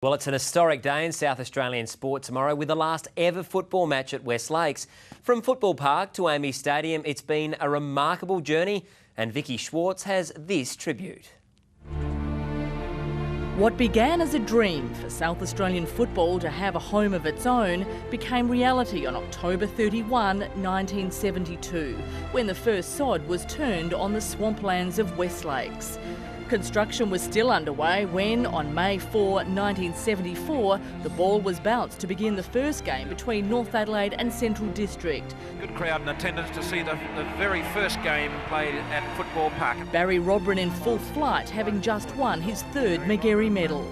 Well, it's an historic day in South Australian sport tomorrow with the last ever football match at West Lakes. From Football Park to Aami Stadium, it's been a remarkable journey, and Vicky Schwartz has this tribute. What began as a dream for South Australian football to have a home of its own became reality on October 31, 1972, when the first sod was turned on the swamplands of West Lakes. Construction was still underway when, on May 4, 1974, the ball was bounced to begin the first game between North Adelaide and Central District. Good crowd in attendance to see the very first game played at Football Park. Barry Robran in full flight, having just won his third Magarey medal.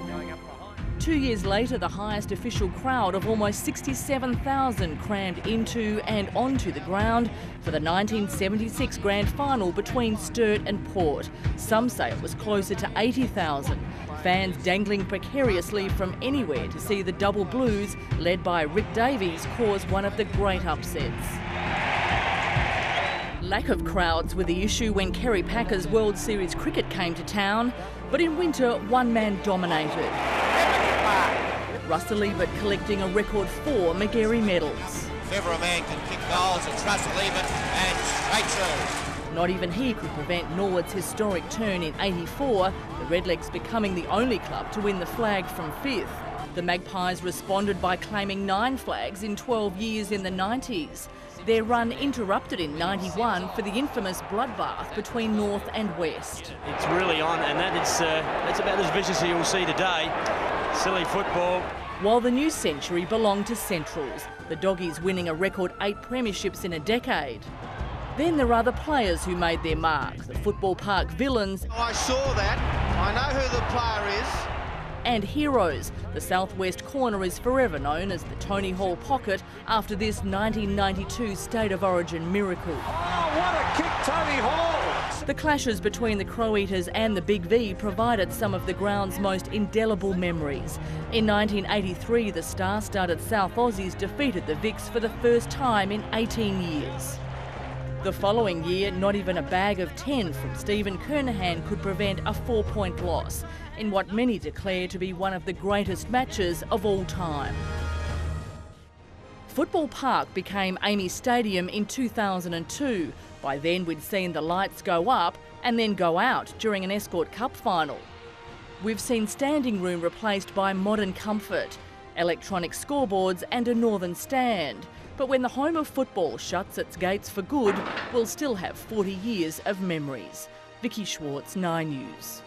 2 years later, the highest official crowd of almost 67,000 crammed into and onto the ground for the 1976 grand final between Sturt and Port. Some say it was closer to 80,000. Fans dangling precariously from anywhere to see the Double Blues, led by Rick Davies, cause one of the great upsets. Lack of crowds were the issue when Kerry Packer's World Series cricket came to town, but in winter, one man dominated. Russell Ebert collecting a record 4 Magarey medals. If ever a man can kick goals, it's Russell Ebert, and straight through. Not even he could prevent Norwood's historic turn in '84, the Redlegs becoming the only club to win the flag from 5th. The Magpies responded by claiming 9 flags in 12 years in the 90s. Their run interrupted in '91 for the infamous bloodbath between North and West. It's really on, and that's about as vicious as you'll see today. Silly football. While the new century belonged to Centrals, the Doggies winning a record 8 premierships in a decade. Then there are the players who made their mark, the Football Park villains. I saw that. I know who the player is. And heroes. The southwest corner is forever known as the Tony Hall Pocket after this 1992 State of Origin miracle. Oh, what a kick, Tony Hall! The clashes between the Crow Eaters and the Big V provided some of the ground's most indelible memories. In 1983, the star-studded South Aussies defeated the Vics for the first time in 18 years. The following year, not even a bag of 10 from Stephen Kernahan could prevent a 4-point loss in what many declare to be one of the greatest matches of all time. Football Park became Aami Stadium in 2002. By then, we'd seen the lights go up and then go out during an Escort Cup final. We've seen standing room replaced by modern comfort, electronic scoreboards and a northern stand. But when the home of football shuts its gates for good, we'll still have 40 years of memories. Vicky Schwartz, 9 News.